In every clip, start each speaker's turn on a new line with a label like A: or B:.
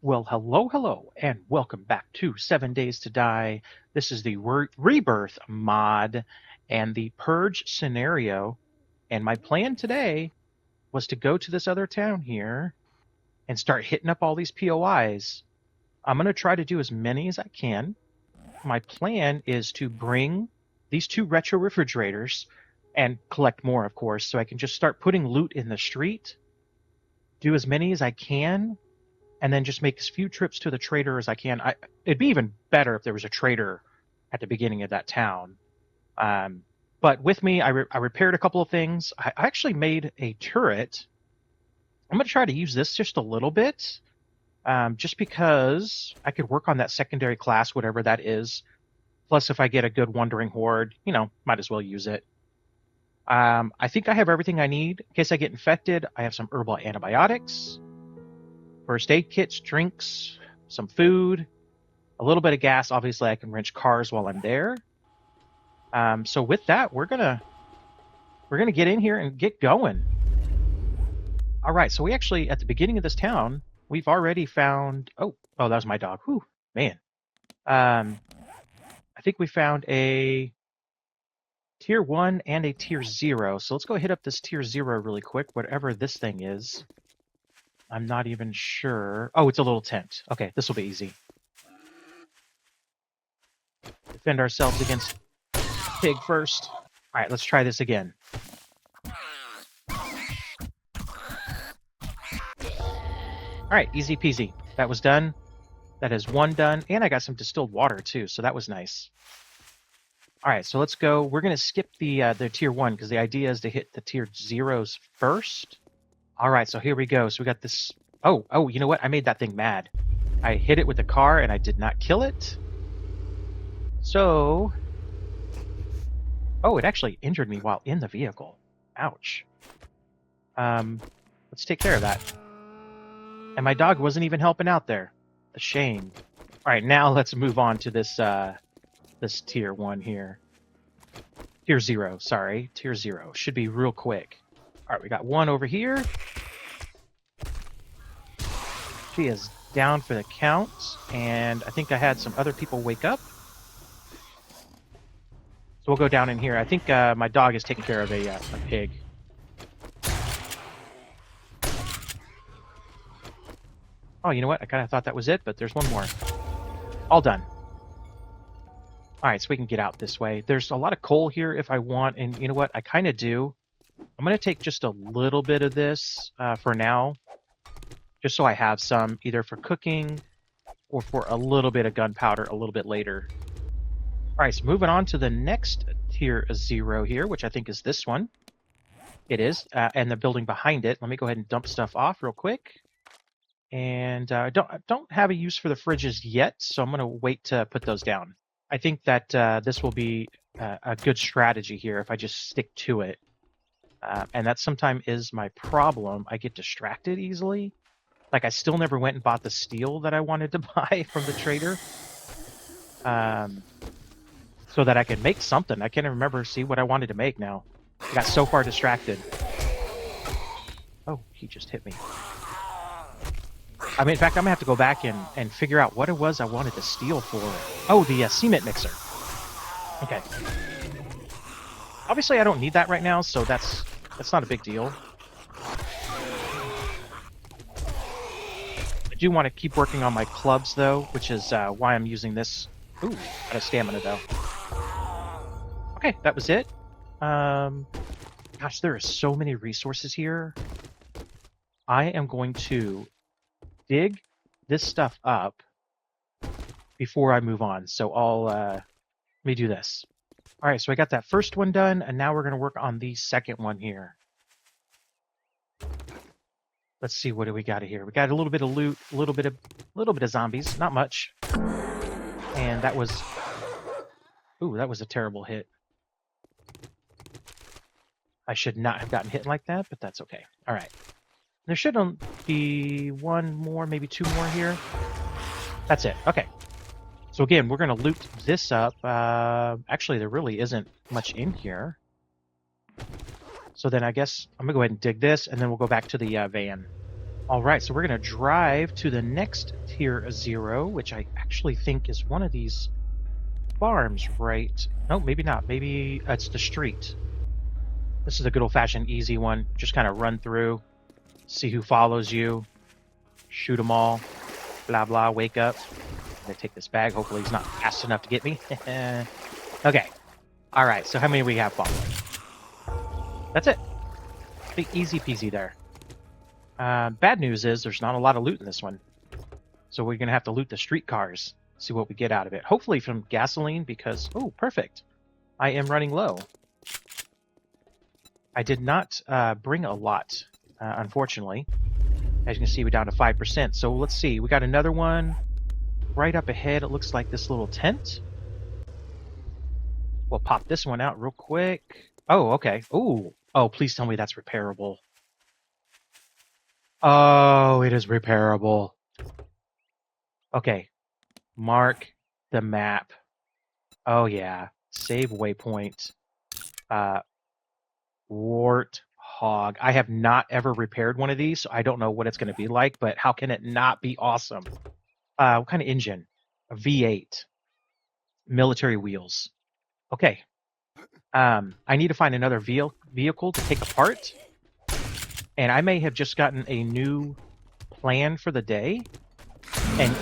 A: Well, hello, and welcome back to 7 Days to Die. This is the Rebirth mod and the Purge scenario. And my plan today was to go to this other town here and start hitting up all these POIs. I'm going to try to do as many as I can. My plan is to bring these two retro refrigerators and collect more, of course, so I can just start putting loot in the street, do as many as I can, and then just make as few trips to the trader as I can. It'd be even better if there was a trader at the beginning of that town. But with me, I repaired a couple of things. I actually made a turret. I'm going to try to use this just a little bit, just because I could work on that secondary class, whatever that is. Plus, if I get a good wandering horde, might as well use it. I think I have everything I need. In case I get infected, I have some herbal antibiotics, first aid kits, drinks, some food, a little bit of gas. Obviously, I can wrench cars while I'm there. So with that, we're gonna get in here and get going. All right. So we actually, at the beginning of this town, we've already found. Oh, that was my dog. Whew, man. I think we found a tier 1 and a tier 0. So let's go hit up this tier 0 really quick. Whatever this thing is. I'm not even sure. Oh, it's a little tent. Okay, this will be easy. Defend ourselves against pig first. All right, let's try this again. All right, easy peasy. That was done. That is one done. And I got some distilled water too, so that was nice. All right, so let's go. We're going to skip the tier 1 because the idea is to hit the tier 0s first. All right, so here we go. So we got this. Oh, you know what? I made that thing mad. I hit it with the car and I did not kill it. So, it actually injured me while in the vehicle. Ouch. Let's take care of that. And my dog wasn't even helping out there. A shame. All right, now let's move on to this this tier 1 here. Tier 0, sorry. Tier 0. Should be real quick. All right, we got one over here. She is down for the count, and I think I had some other people wake up. So we'll go down in here. I think my dog is taking care of a pig. Oh, you know what? I kind of thought that was it, but there's one more. All done. All right, so we can get out this way. There's a lot of coal here if I want, and you know what? I kind of do. I'm going to take just a little bit of this for now, just so I have some, either for cooking or for a little bit of gunpowder a little bit later. All right, so moving on to the next tier 0 here, which I think is this one. It is, and the building behind it. Let me go ahead and dump stuff off real quick. And I don't have a use for the fridges yet, so I'm going to wait to put those down. I think that this will be a good strategy here if I just stick to it. And that sometimes is my problem. I get distracted easily. Like, I still never went and bought the steel that I wanted to buy from the trader. So that I could make something. I can't even remember, see what I wanted to make now. I got so far distracted. Oh, he just hit me. I mean, in fact, I'm going to have to go back and figure out what it was I wanted to steal for. Oh, the cement mixer. Okay. Obviously, I don't need that right now, so that's not a big deal. I do want to keep working on my clubs, though, which is why I'm using this. Ooh, out of stamina, though. Okay, that was it. Gosh, there are so many resources here. I am going to dig this stuff up before I move on. So let me do this. All right, so I got that first one done, and now we're going to work on the second one here. Let's see, what do we got here? We got a little bit of loot, a little bit of zombies, not much. And that was, that was a terrible hit. I should not have gotten hit like that, but that's okay. All right. There should be one more, maybe two more here. That's it. Okay. So again, we're going to loot this up. Actually, there really isn't much in here. So then I guess I'm going to go ahead and dig this, and then we'll go back to the van. All right, so we're going to drive to the next tier 0, which I actually think is one of these farms, right? No, maybe not. Maybe it's the street. This is a good old-fashioned easy one. Just kind of run through, see who follows you, shoot them all, blah, blah, wake up. I'm going to take this bag. Hopefully he's not fast enough to get me. Okay. All right, so how many we have following? That's it. Big easy peasy there. Bad news is there's not a lot of loot in this one. So we're going to have to loot the streetcars, see what we get out of it. Hopefully from gasoline because, oh, perfect. I am running low. I did not bring a lot, unfortunately. As you can see, we're down to 5%. So let's see. We got another one right up ahead. It looks like this little tent. We'll pop this one out real quick. Oh, okay. Ooh. Oh, please tell me that's repairable. Oh, it is repairable. Okay. Mark the map. Oh, yeah. Save waypoint. Warthog. I have not ever repaired one of these, so I don't know what it's going to be like, but how can it not be awesome? What kind of engine? A V8. Military wheels. Okay. I need to find another vehicle to take apart. And I may have just gotten a new plan for the day. And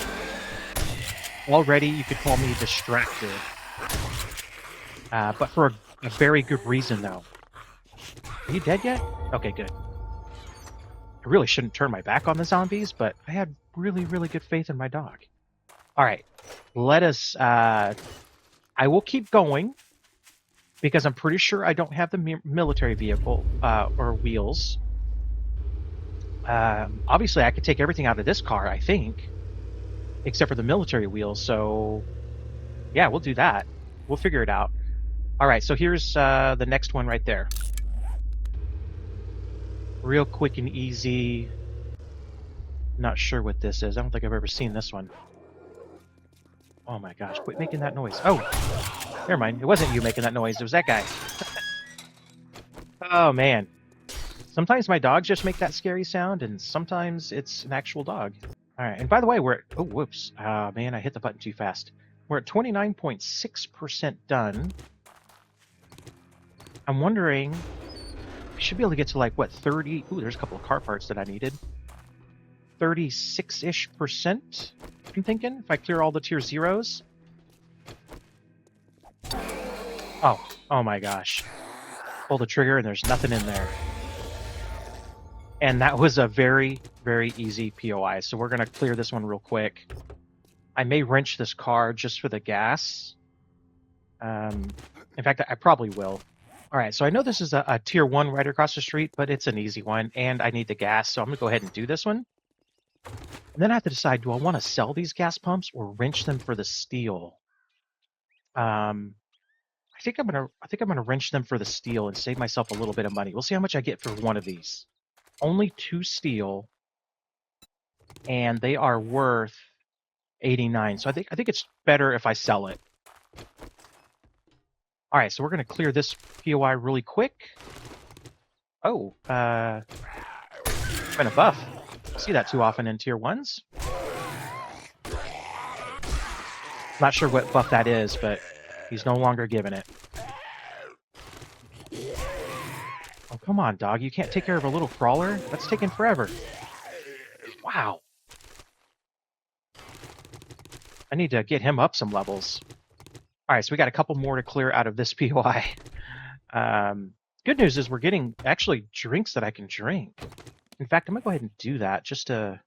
A: already you could call me distracted. But for a very good reason, though. Are you dead yet? Okay, good. I really shouldn't turn my back on the zombies, but I had really, really good faith in my dog. All right. Let us... I will keep going. Because I'm pretty sure I don't have the military vehicle or wheels. Obviously, I could take everything out of this car, I think. Except for the military wheels, so... Yeah, we'll do that. We'll figure it out. Alright, so here's the next one right there. Real quick and easy. Not sure what this is. I don't think I've ever seen this one. Oh my gosh, quit making that noise. Oh, never mind. It wasn't you making that noise. It was that guy. Oh, man. Sometimes my dogs just make that scary sound, and sometimes it's an actual dog. All right, and by the way, we're at... Oh, whoops. Man, I hit the button too fast. We're at 29.6% done. I'm wondering... I should be able to get to, like, what, 30... Ooh, there's a couple of car parts that I needed. 36-ish%, I'm thinking, if I clear all the tier 0s. Oh my gosh. Pull the trigger and there's nothing in there. And that was a very, very easy POI. So we're going to clear this one real quick. I may wrench this car just for the gas. In fact, I probably will. All right, so I know this is a tier 1 right across the street, but it's an easy one, and I need the gas, so I'm going to go ahead and do this one. And then I have to decide, do I want to sell these gas pumps or wrench them for the steel? I think I'm gonna wrench them for the steel and save myself a little bit of money. We'll see how much I get for one of these. Only 2 steel, and they are worth 89. So I think it's better if I sell it. All right, so we're gonna clear this POI really quick. Oh, been a buff. See that too often in tier 1s. Not sure what buff that is, but he's no longer giving it. Oh, come on, dog. You can't take care of a little crawler? That's taking forever. Wow. I need to get him up some levels. All right, so we got a couple more to clear out of this POI. Good news is we're getting actually drinks that I can drink. In fact, I'm going to go ahead and do that just to...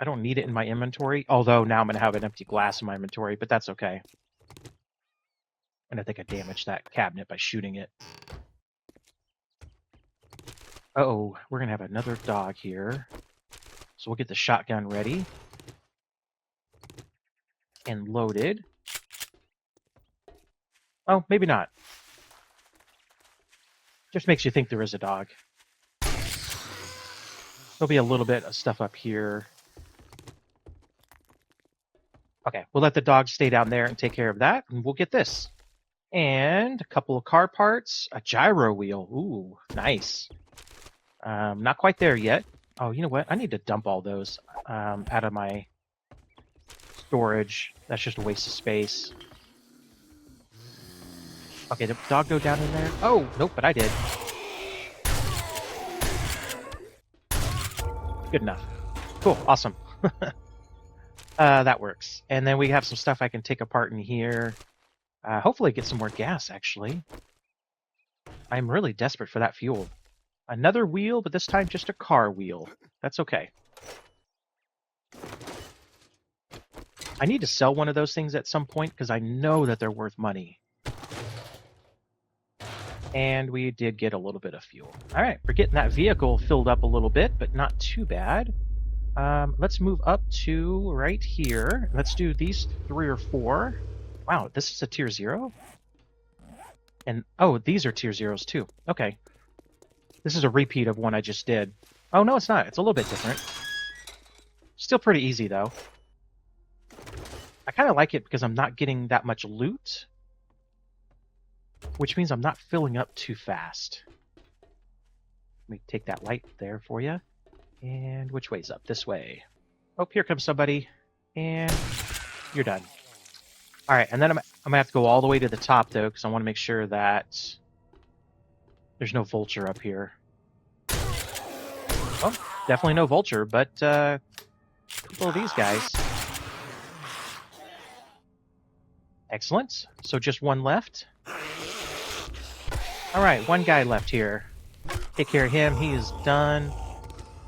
A: I don't need it in my inventory, although now I'm going to have an empty glass in my inventory, but that's okay. And I think I damaged that cabinet by shooting it. Uh-oh, we're going to have another dog here. So we'll get the shotgun ready. And loaded. Oh, maybe not. Just makes you think there is a dog. There'll be a little bit of stuff up here. Okay, we'll let the dog stay down there and take care of that, and we'll get this. And a couple of car parts, a gyro wheel. Ooh, nice. Not quite there yet. Oh, you know what? I need to dump all those out of my storage. That's just a waste of space. Okay, did the dog go down in there? Oh, nope, but I did. Good enough. Cool, awesome. That works. And then we have some stuff I can take apart in here. Hopefully get some more gas, actually. I'm really desperate for that fuel. Another wheel, but this time just a car wheel. That's okay. I need to sell one of those things at some point because I know that they're worth money. And we did get a little bit of fuel. All right, we're getting that vehicle filled up a little bit, but not too bad. Let's move up to right here. Let's do these 3 or 4. Wow, this is a tier 0? And, oh, these are tier 0s too. Okay. This is a repeat of one I just did. Oh, no, it's not. It's a little bit different. Still pretty easy, though. I kind of like it because I'm not getting that much loot, which means I'm not filling up too fast. Let me take that light there for you. And which way's up? This way. Oh, here comes somebody. And you're done. All right, and then I'm going to have to go all the way to the top, though, because I want to make sure that there's no vulture up here. Well, definitely no vulture, but a couple of these guys. Excellent. So just one left. All right, one guy left here. Take care of him. He is done.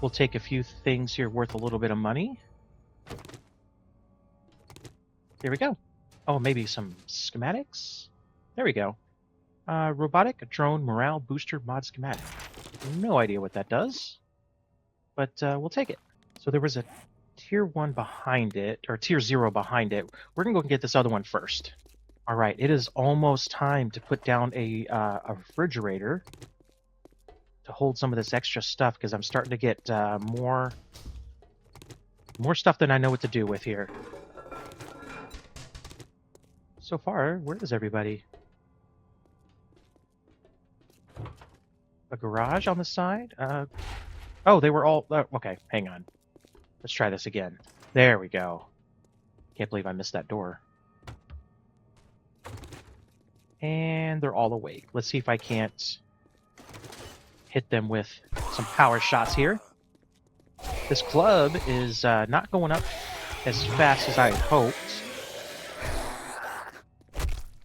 A: We'll take a few things here worth a little bit of money. There we go. Oh, maybe some schematics? There we go. Robotic drone morale booster mod schematic. No idea what that does, but we'll take it. So there was a tier 1 behind it, or tier 0 behind it. We're going to go and get this other one first. All right, it is almost time to put down a refrigerator to hold some of this extra stuff, because I'm starting to get more stuff than I know what to do with here. So far, where is everybody? A garage on the side? Oh, they were all... okay, hang on. Let's try this again. There we go. Can't believe I missed that door. And they're all awake. Let's see if I can't hit them with some power shots here. This club is not going up as fast as I had hoped.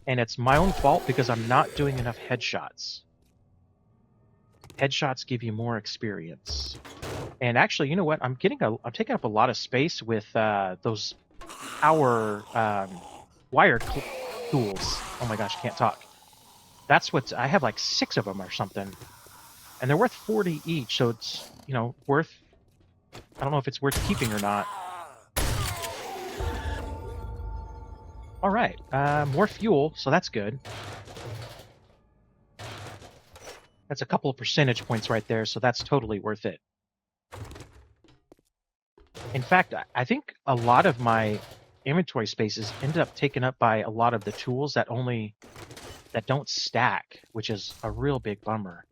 A: And it's my own fault because I'm not doing enough headshots. Headshots give you more experience. And actually, you know what? I'm taking up a lot of space with those power wire tools. Oh my gosh, I can't talk. That's what I have, like 6 of them or something. And they're worth 40 each, so it's, you know, worth... I don't know if it's worth keeping or not. All right, more fuel, so that's good. That's a couple of percentage points right there, so that's totally worth it. In fact, I think a lot of my inventory spaces ended up taken up by a lot of the tools that don't stack, which is a real big bummer.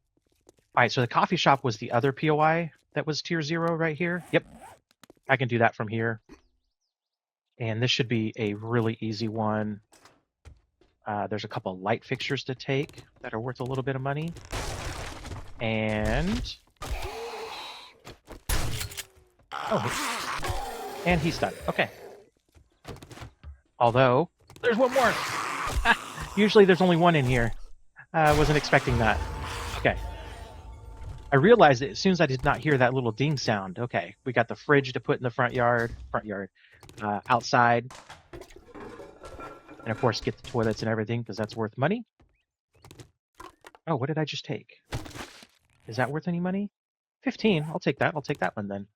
A: All right, so the coffee shop was the other POI that was tier 0 right here. Yep, I can do that from here. And this should be a really easy one. There's a couple of light fixtures to take that are worth a little bit of money. And... oh, and he's done. Okay. Although, there's one more! Usually there's only one in here. I wasn't expecting that. Okay. I realized it as soon as I did not hear that little ding sound. Okay, we got the fridge to put in the front yard, outside. And of course get the toilets and everything, because that's worth money. Oh, what did I just take? Is that worth any money? 15, I'll take that. I'll take that one then.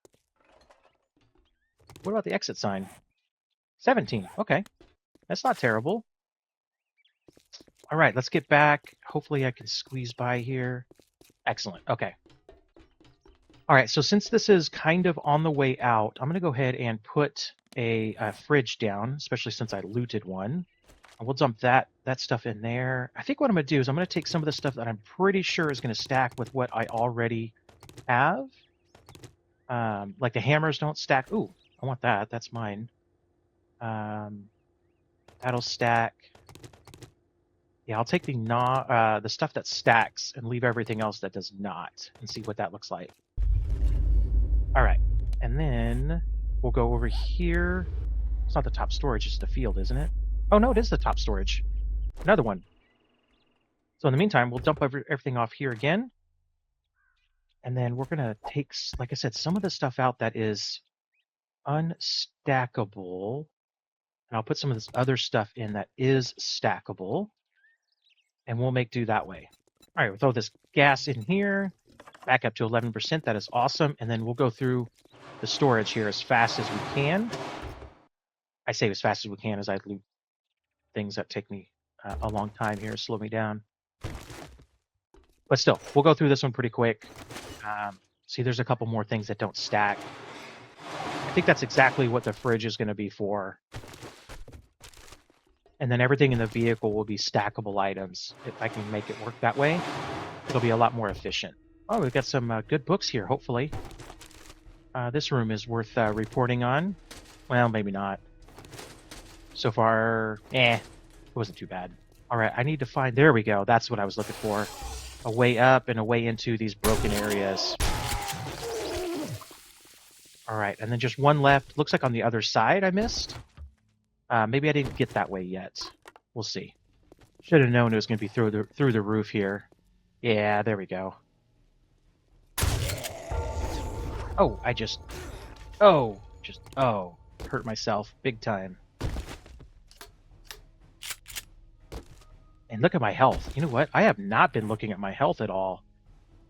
A: What about the exit sign? 17, okay. That's not terrible. All right, let's get back. Hopefully I can squeeze by here. Excellent, okay. All right, so since this is kind of on the way out, I'm gonna go ahead and put a fridge down, especially since I looted one. And we'll dump that stuff in there. I think what I'm gonna do is I'm gonna take some of the stuff that I'm pretty sure is gonna stack with what I already have. Like the hammers don't stack. Ooh, I want that. That's mine. That'll stack. Yeah, I'll take the stuff that stacks and leave everything else that does not, and see what that looks like. All right, and then we'll go over here. It's not the top storage, it's the field, isn't it? Oh no, it is the top storage. Another one. So in the meantime, we'll dump everything off here again. And then we're going to take, like I said, some of the stuff out that is unstackable. And I'll put some of this other stuff in that is stackable. And we'll make do that way. All right, we'll throw this gas in here. Back up to 11%. That is awesome. And then we'll go through the storage here as fast as we can. I say as fast as we can as I loot things that take me a long time here, slow me down. But still, we'll go through this one pretty quick. See, there's a couple more things that don't stack. I think that's exactly what the fridge is going to be for. And then everything in the vehicle will be stackable items. If I can make it work that way, it'll be a lot more efficient. Oh, we've got some good books here, hopefully. This room is worth reporting on. Well, maybe not. So far, it wasn't too bad. All right, I need to find... There we go. That's what I was looking for. A way up and a way into these broken areas. All right, and then just one left. Looks like on the other side I missed. Maybe I didn't get that way yet. We'll see. Should have known it was going to be through the roof here. Yeah, there we go. Oh, hurt myself big time. And look at my health. You know what? I have not been looking at my health at all.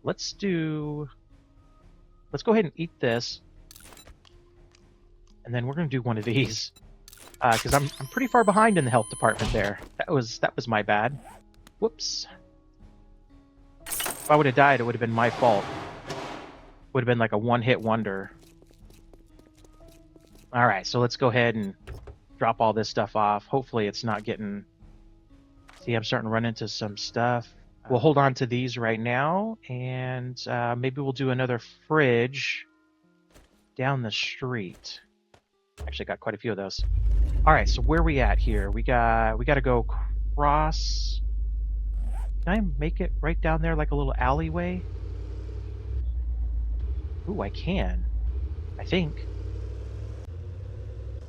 A: Let's go ahead and eat this. And then we're going to do one of these. Because I'm pretty far behind in the health department there. That was my bad. Whoops. If I would have died, it would have been my fault. Would have been like a one-hit wonder. All right, so let's go ahead and drop all this stuff off. Hopefully it's not getting... See, I'm starting to run into some stuff. We'll hold on to these right now, and maybe we'll do another fridge down the street. Actually, got quite a few of those. All right, so where are we at here? We got to go cross. Can I make it right down there like a little alleyway? Ooh, I can. I think.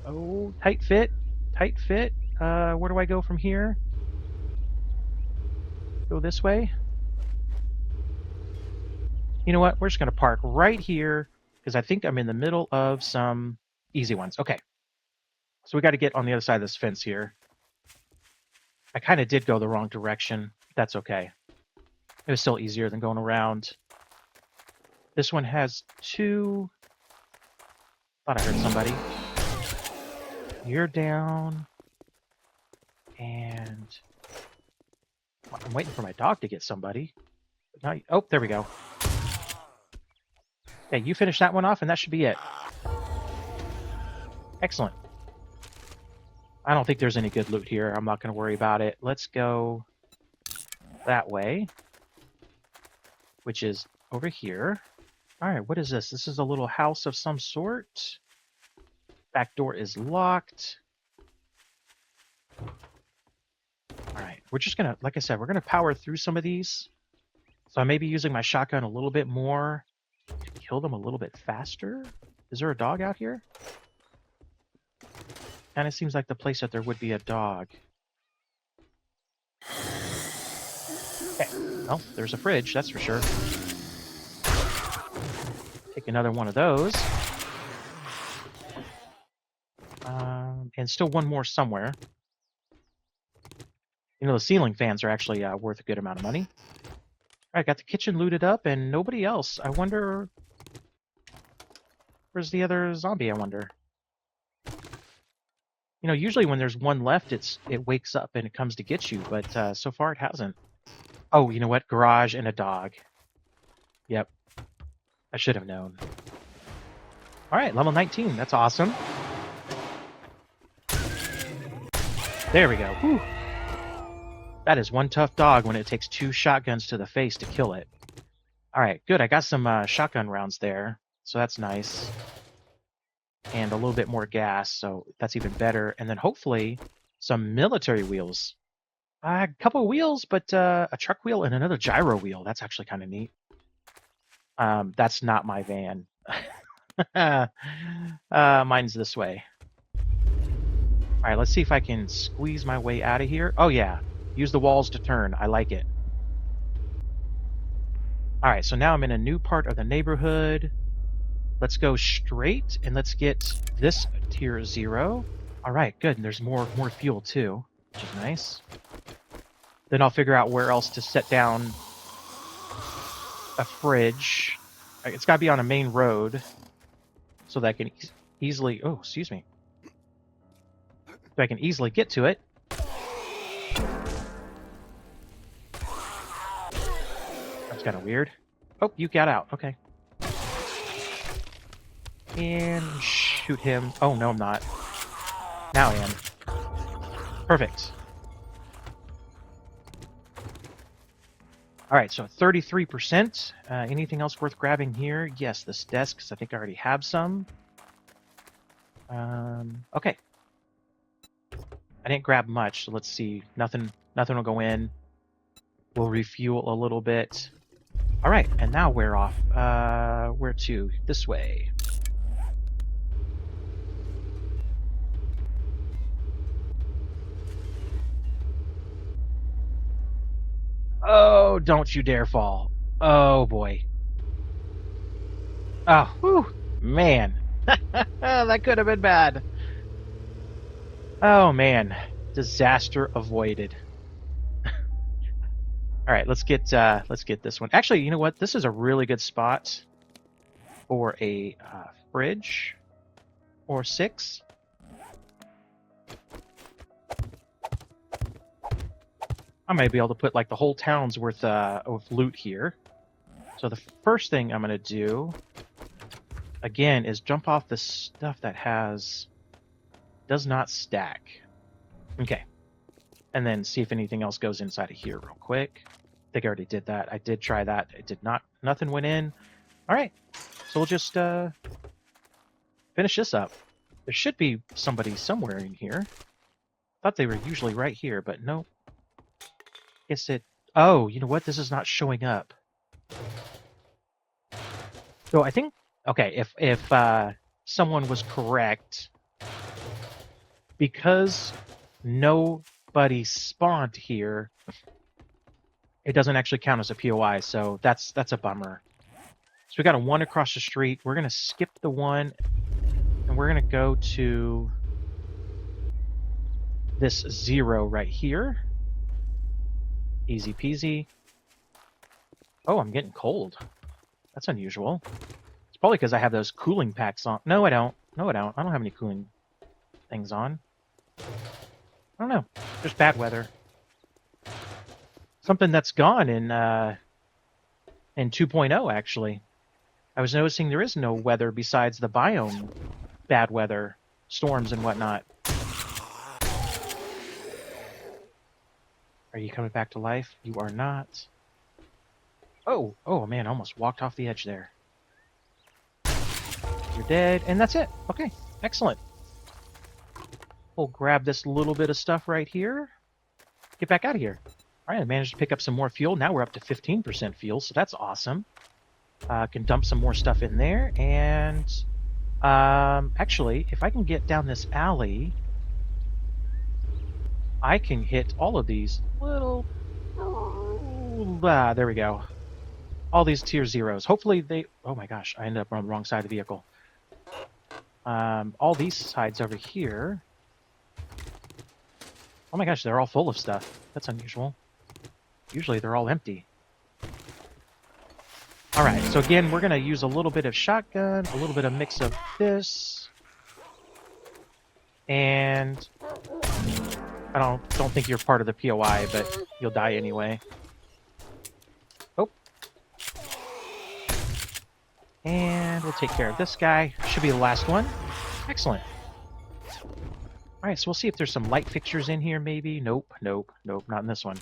A: Oh, tight fit. Tight fit. Where do I go from here? Go this way. You know what? We're just going to park right here because I think I'm in the middle of some easy ones. Okay. So we got to get on the other side of this fence here. I kind of did go the wrong direction. That's okay. It was still easier than going around. This one has two. Thought I heard somebody. You're down. And I'm waiting for my dog to get somebody. But now, oh, there we go. Okay, you finish that one off, and that should be it. Excellent. I don't think there's any good loot here. I'm not going to worry about it. Let's go that way, which is over here. All right, what is this? This is a little house of some sort. Back door is locked. All right, we're just going to, like I said, we're going to power through some of these. So I may be using my shotgun a little bit more to kill them a little bit faster. Is there a dog out here? Kind of seems like the place that there would be a dog. Okay, well, there's a fridge, that's for sure. Take another one of those. And still one more somewhere. You know, the ceiling fans are actually worth a good amount of money. All right, got the kitchen looted up and nobody else. I wonder... Where's the other zombie, I wonder? You know, usually when there's one left, it wakes up and it comes to get you, but so far it hasn't. Oh, you know what? Garage and a dog. Yep. I should have known. All right, level 19. That's awesome. There we go. Whew. That is one tough dog when it takes 2 shotguns to the face to kill it. All right, good. I got some shotgun rounds there. so that's nice. And a little bit more gas, so that's even better. And then hopefully some military wheels. A couple of wheels, but a truck wheel and another gyro wheel. That's actually kind of neat. That's not my van. Mine's this way. All right, let's see if I can squeeze my way out of here. Oh yeah, use the walls to turn. I like it. All right, so now I'm in a new part of the neighborhood. Let's go straight and let's get this tier 0. All right, good. And there's more fuel too, which is nice. Then I'll figure out where else to set down a fridge. It's got to be on a main road so that I can easily... Oh, excuse me. So I can easily get to it. That's kind of weird. Oh, you got out. Okay. And shoot him. Oh, no, I'm not. Now I am. Perfect. All right, so 33%. Anything else worth grabbing here? Yes, this desk, because I think I already have some. Okay. I didn't grab much, so let's see. Nothing will go in. We'll refuel a little bit. All right, and now we're off. Where to? This way. Oh, don't you dare fall. Oh, boy. Oh, whew, man. That could have been bad. Oh, man. Disaster avoided. All right, let's get this one. Actually, you know what? This is a really good spot for a fridge or 6. I might be able to put like the whole town's worth of loot here. So the first thing I'm going to do, again, is jump off the stuff that does not stack. Okay. And then see if anything else goes inside of here real quick. I think I already did that. I did try that. It did not. Nothing went in. All right. So we'll just finish this up. There should be somebody somewhere in here. Thought they were usually right here, but no. Guess it... Oh, you know what? This is not showing up. So I think... Okay, if someone was correct, because nobody spawned here, it doesn't actually count as a POI, so that's a bummer. So we got a 1 across the street. We're going to skip the 1, and we're going to go to this 0 right here. Easy peasy. Oh, I'm getting cold. That's unusual. It's probably because I have those cooling packs on. No, I don't. No, I don't. I don't have any cooling things on. I don't know. Just bad weather. Something that's gone in 2.0, actually. I was noticing there is no weather besides the biome bad weather, storms and whatnot. Are you coming back to life? You are not. Oh, man, I almost walked off the edge there. You're dead, and that's it. Okay, excellent. We'll grab this little bit of stuff right here. Get back out of here. All right, I managed to pick up some more fuel. Now we're up to 15% fuel, so that's awesome. Can dump some more stuff in there, and actually, if I can get down this alley, I can hit all of these little... there we go. All these tier 0s. Hopefully they... Oh my gosh, I ended up on the wrong side of the vehicle. All these sides over here... Oh my gosh, they're all full of stuff. That's unusual. Usually they're all empty. Alright, so again, we're going to use a little bit of shotgun, a little bit of mix of this. And... I don't think you're part of the POI, but you'll die anyway. Oh. And we'll take care of this guy. Should be the last one. Excellent. Alright, so we'll see if there's some light fixtures in here, maybe. Nope, not in this one.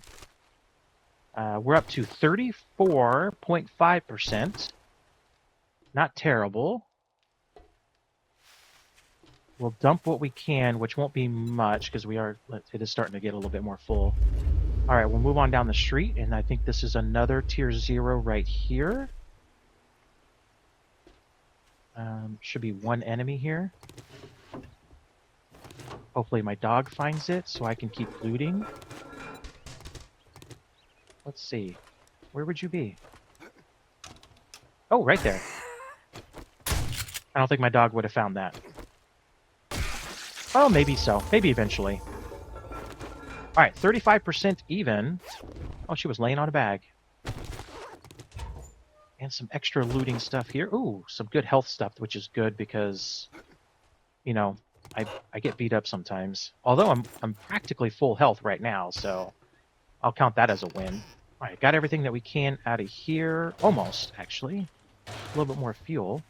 A: We're up to 34.5%. Not terrible. We'll dump what we can, which won't be much because it is starting to get a little bit more full. All right, we'll move on down the street, and I think this is another tier 0 right here. Should be one enemy here. Hopefully my dog finds it so I can keep looting. Let's see. Where would you be? Oh, right there. I don't think my dog would have found that. Oh, maybe so. Maybe eventually. All right, 35% even. Oh, she was laying on a bag. And some extra looting stuff here. Ooh, some good health stuff, which is good because, you know, I get beat up sometimes. Although I'm practically full health right now, so I'll count that as a win. All right, got everything that we can out of here. Almost, actually. A little bit more fuel.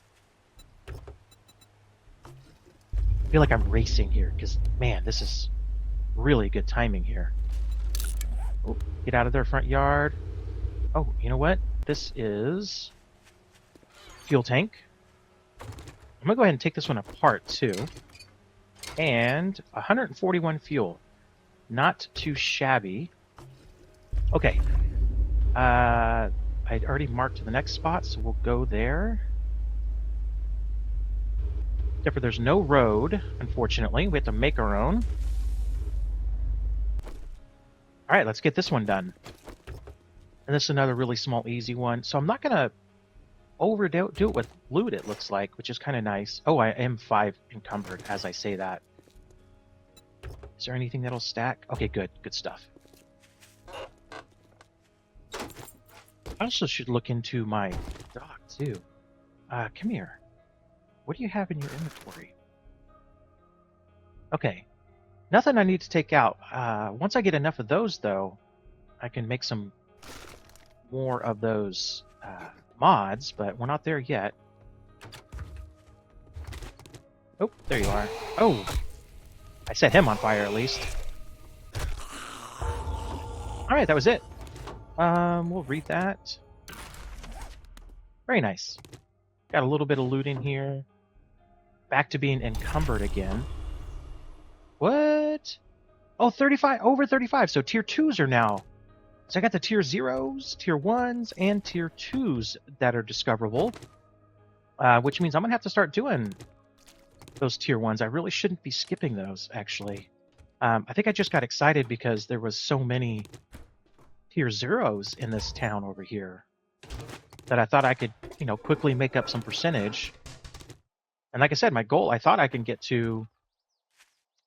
A: I feel like I'm racing here because, man, this is really good timing here. Oh, get out of their front yard. Oh, you know what? This is fuel tank. I'm going to go ahead and take this one apart, too. And 141 fuel. Not too shabby. Okay. I'd already marked the next spot, so we'll go there. Except for there's no road, unfortunately. We have to make our own. All right, let's get this one done. And this is another really small, easy one. So I'm not going to overdo it with loot, it looks like, which is kind of nice. Oh, I am 5 encumbered as I say that. Is there anything that'll stack? Okay, good. Good stuff. I also should look into my dog, too. Come here. What do you have in your inventory? Okay. Nothing I need to take out. Once I get enough of those, though, I can make some more of those mods, but we're not there yet. Oh, there you are. Oh! I set him on fire, at least. Alright, that was it. We'll read that. Very nice. Got a little bit of loot in here. Back to being encumbered again. What? Oh, 35, over 35. So tier 2s are now. So I got the tier 0s, tier 1s, and tier 2s that are discoverable. Which means I'm going to have to start doing those tier 1s. I really shouldn't be skipping those, actually. I think I just got excited because there was so many tier 0s in this town over here that I thought I could, you know, quickly make up some percentage. And like I said, my goal, I thought I can get to,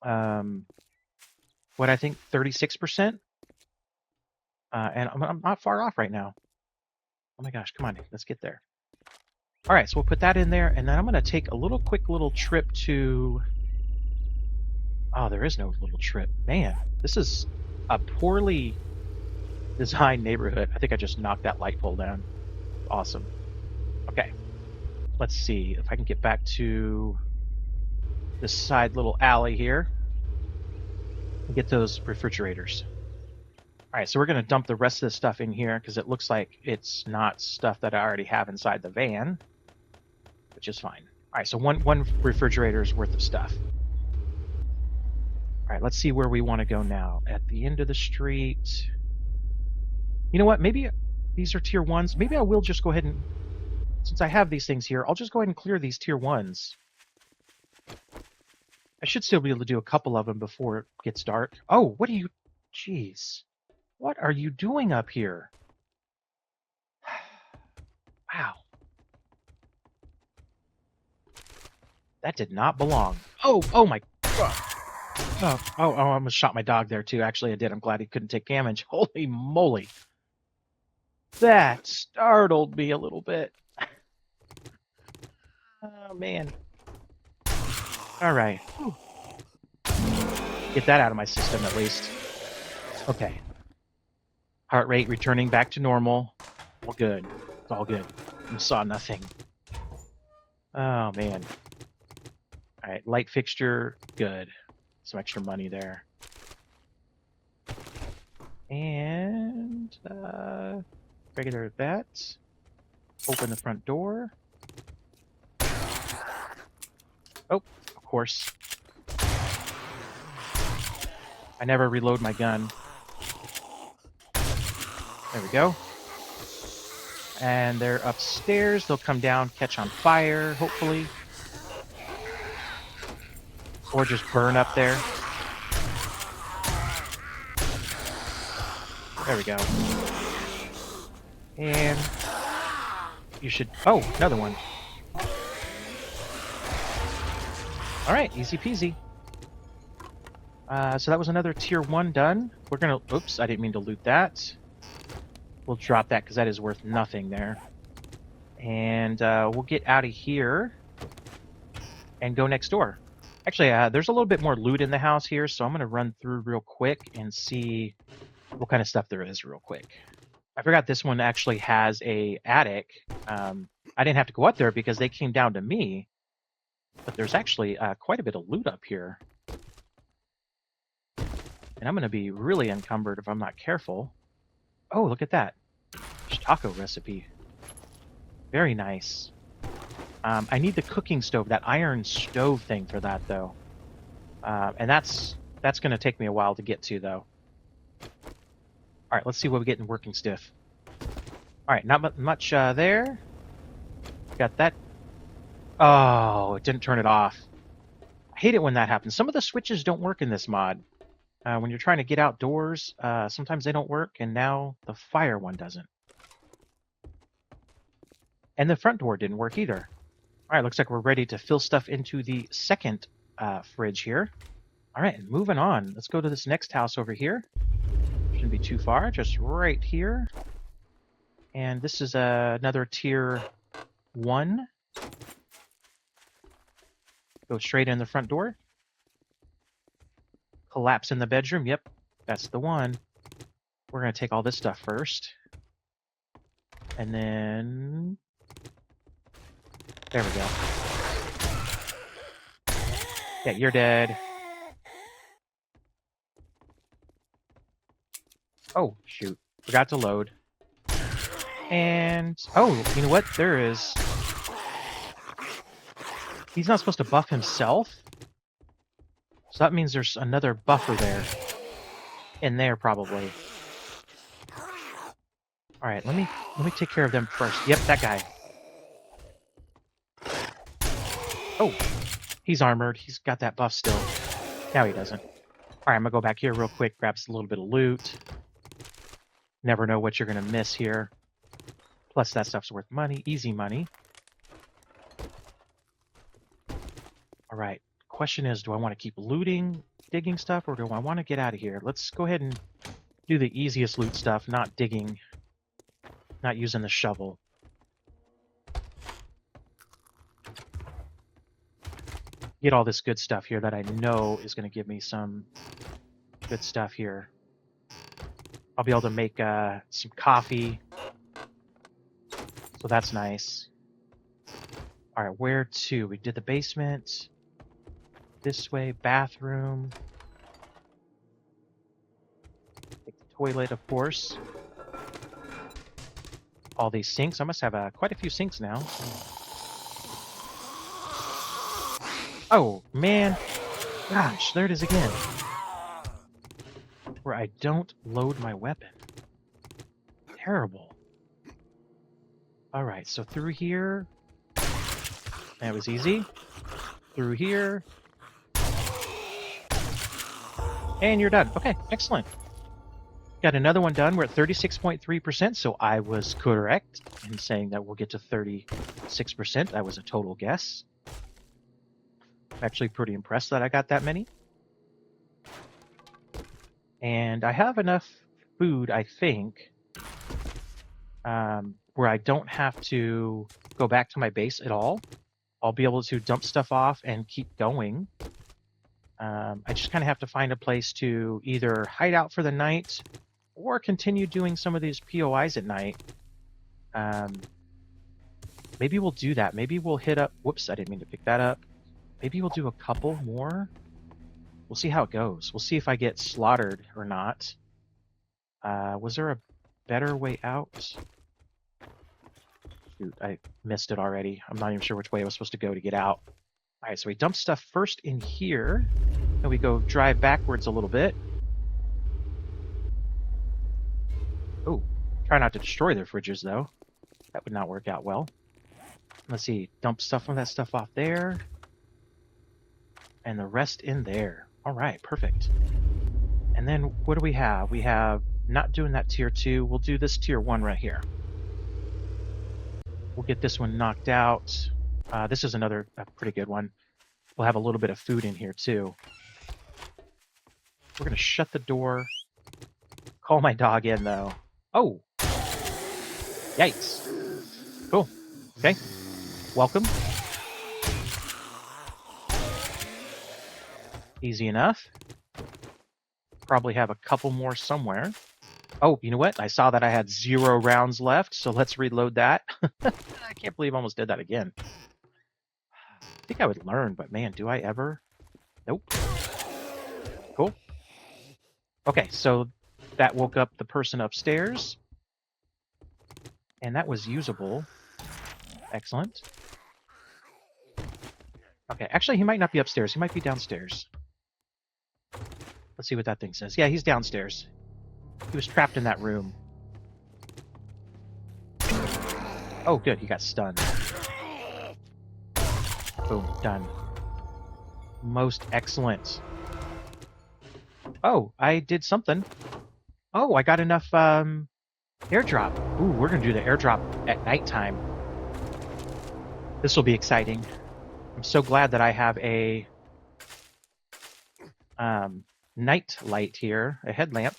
A: what I think, 36%. And I'm not far off right now. Oh my gosh, come on, let's get there. All right, so we'll put that in there, and then I'm going to take a quick little trip to... Oh, there is no little trip. Man, this is a poorly designed neighborhood. I think I just knocked that light pole down. Awesome. Okay, let's see if I can get back to this side little alley here and get those refrigerators. All right, so we're going to dump the rest of this stuff in here because it looks like it's not stuff that I already have inside the van, which is fine. All right, so one refrigerator's worth of stuff. All right, let's see where we want to go now. At the end of the street. You know what? Maybe these are tier 1s. Maybe I will just go ahead and, since I have these things here, I'll just go ahead and clear these tier 1s. I should still be able to do a couple of them before it gets dark. Oh, what are you... Jeez. What are you doing up here? Wow. That did not belong. Oh my... Oh, I almost shot my dog there too. Actually, I did. I'm glad he couldn't take damage. Holy moly. That startled me a little bit. Oh, man. All right. Whew. Get that out of my system, at least. Okay. Heart rate returning back to normal. All good. It's all good. I saw nothing. Oh, man. All right. Light fixture. Good. Some extra money there. And regular bet. Open the front door. Oh, of course. I never reload my gun. There we go. And they're upstairs. They'll come down, catch on fire, hopefully. Or just burn up there. There we go. And you should... Oh, another one. All right, easy peasy. So that was another tier 1 done. We're going to... Oops, I didn't mean to loot that. We'll drop that because that is worth nothing there. And we'll get out of here and go next door. Actually, there's a little bit more loot in the house here, so I'm going to run through real quick and see what kind of stuff there is real quick. I forgot this one actually has a attic. I didn't have to go up there because they came down to me. But there's actually quite a bit of loot up here. And I'm going to be really encumbered if I'm not careful. Oh, look at that. Taco recipe. Very nice. I need the cooking stove, that iron stove thing for that, though. And that's going to take me a while to get to, though. All right, let's see what we get in working stiff. All right, not much there. Got that. Oh, it didn't turn it off. I hate it when that happens. Some of the switches don't work in this mod. When you're trying to get outdoors, sometimes they don't work, and now the fire one doesn't. And the front door didn't work either. All right, looks like we're ready to fill stuff into the second fridge here. All right, moving on. Let's go to this next house over here. Shouldn't be too far, just right here. And this is another tier 1. Go straight in the front door. Collapse in the bedroom. Yep, that's the one. We're going to take all this stuff first. And then... There we go. Yeah, you're dead. Oh, shoot. Forgot to load. And... Oh, you know what? There is... He's not supposed to buff himself. So that means there's another buffer there. In there, probably. Alright, let me take care of them first. Yep, that guy. Oh, he's armored. He's got that buff still. Now he doesn't. Alright, I'm gonna go back here real quick, grab a little bit of loot. Never know what you're gonna miss here. Plus, that stuff's worth money. Easy money. Alright, question is, do I want to keep looting, digging stuff, or do I want to get out of here? Let's go ahead and do the easiest loot stuff, not digging, not using the shovel. Get all this good stuff here that I know is going to give me some good stuff here. I'll be able to make some coffee. So that's nice. All right, where to? We did the basement. This way, bathroom. Take the toilet, of course. All these sinks. I must have quite a few sinks now. Oh, man. Gosh, there it is again. Where I don't load my weapon. Terrible. Alright, so through here. That was easy. Through here. And you're done. Okay, excellent. Got another one done. We're at 36.3%, so I was correct in saying that we'll get to 36%. That was a total guess. I'm actually pretty impressed that I got that many. And I have enough food, I think, where I don't have to go back to my base at all. I'll be able to dump stuff off and keep going. I just kind of have to find a place to either hide out for the night or continue doing some of these POIs at night. Maybe we'll do that. Maybe we'll hit up... Whoops, I didn't mean to pick that up. Maybe we'll do a couple more. We'll see how it goes. We'll see if I get slaughtered or not. Was there a better way out? Shoot, I missed it already. I'm not even sure which way I was supposed to go to get out. All right, so we dump stuff first in here, and we go drive backwards a little bit. Oh, try not to destroy their fridges, though. That would not work out well. Let's see, dump stuff of that stuff off there. And the rest in there. All right, perfect. And then what do we have? We have not doing that tier 2. We'll do this tier 1 right here. We'll get this one knocked out. This is a pretty good one. We'll have a little bit of food in here too. We're going to shut the door. Call my dog in though. Oh! Yikes. Cool. Okay. Welcome. Easy enough. Probably have a couple more somewhere. Oh, you know what? I saw that I had 0 rounds left, so let's reload that. I can't believe I almost did that again. I think I would learn, but man, do I ever? Nope. Cool. Okay, so that woke up the person upstairs. And that was usable. Excellent. Okay, actually, he might not be upstairs. He might be downstairs. Let's see what that thing says. Yeah, he's downstairs. He was trapped in that room. Oh, good. He got stunned. Boom. Done. Most excellent. Oh, I did something. Oh, I got enough airdrop. Ooh, we're going to do the airdrop at nighttime. This will be exciting. I'm so glad that I have a night light here, a headlamp.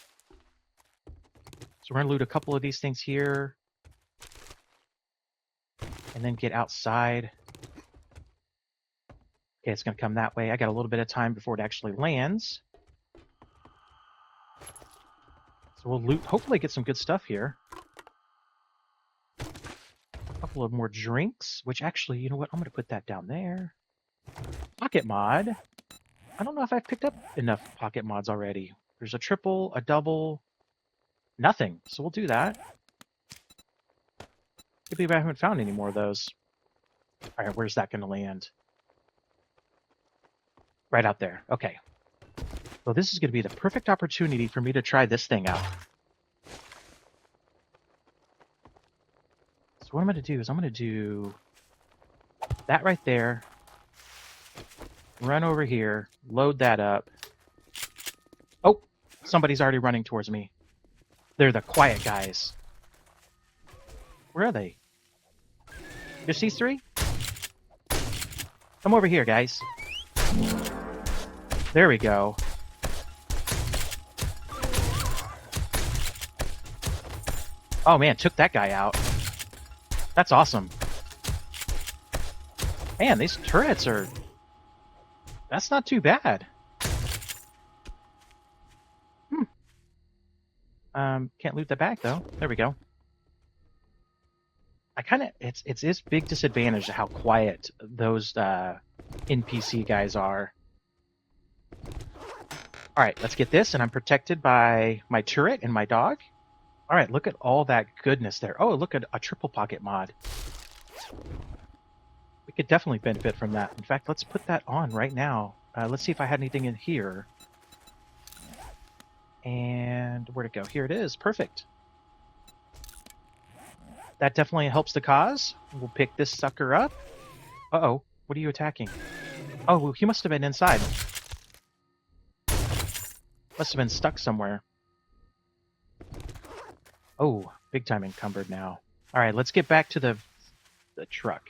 A: So we're going to loot a couple of these things here. And then get outside. Okay, it's going to come that way. I got a little bit of time before it actually lands. So we'll loot, hopefully get some good stuff here. A couple of more drinks, which actually, you know what? I'm going to put that down there. Pocket mod. I don't know if I've picked up enough pocket mods already. There's a triple, a double, nothing. So we'll do that. Can't believe I haven't found any more of those. All right, where's that going to land? Right out there. Okay. Well, this is going to be the perfect opportunity for me to try this thing out. So what I'm going to do is I'm going to do that right there. Run over here. Load that up. Oh, somebody's already running towards me. They're the quiet guys. Where are they? Just these 3? Come over here, guys. There we go. Oh man, took that guy out. That's awesome. Man, these turrets are... That's not too bad. Can't loot the back though. There we go. I kind of... It's this big disadvantage to how quiet those NPC guys are. Alright, let's get this, and I'm protected by my turret and my dog. Alright, look at all that goodness there. Oh, look at a triple pocket mod. We could definitely benefit from that. In fact, let's put that on right now. Let's see if I had anything in here. And where'd it go? Here it is. Perfect. That definitely helps the cause. We'll pick this sucker up. Uh-oh. What are you attacking? Oh, well, he must have been inside. Must have been stuck somewhere. Oh, big time encumbered now. All right, let's get back to the truck.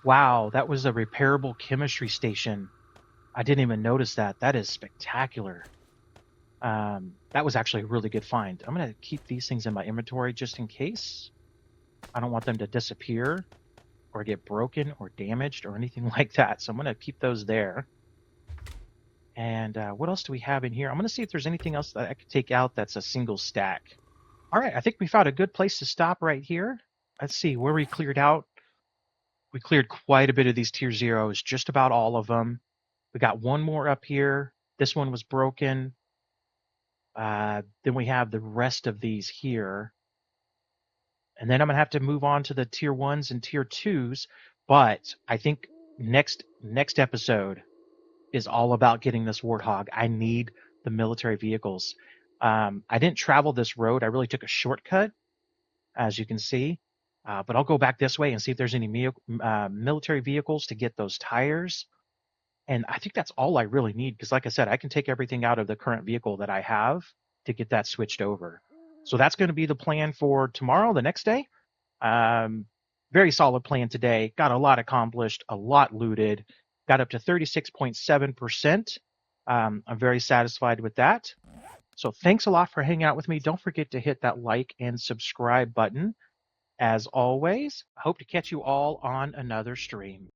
A: Wow, that was a repairable chemistry station. I didn't even notice that. That is spectacular. That was actually a really good find. I'm going to keep these things in my inventory just in case. I don't want them to disappear or get broken or damaged or anything like that. So I'm going to keep those there. And what else do we have in here? I'm going to see if there's anything else that I could take out that's a single stack. All right, I think we found a good place to stop right here. Let's see where we cleared out. We cleared quite a bit of these tier 0s, just about all of them. We got one more up here. This one was broken. Then we have the rest of these here. And then I'm going to have to move on to the tier 1s and tier 2s. But I think next episode is all about getting this Warthog. I need the military vehicles. I didn't travel this road. I really took a shortcut, as you can see. But I'll go back this way and see if there's any military vehicles to get those tires. And I think that's all I really need because, like I said, I can take everything out of the current vehicle that I have to get that switched over. So that's going to be the plan for tomorrow, the next day. Um, Very solid plan today. Got a lot accomplished, a lot looted. Got up to 36.7%. I'm very satisfied with that. So thanks a lot for hanging out with me. Don't forget to hit that like and subscribe button. As always, I hope to catch you all on another stream.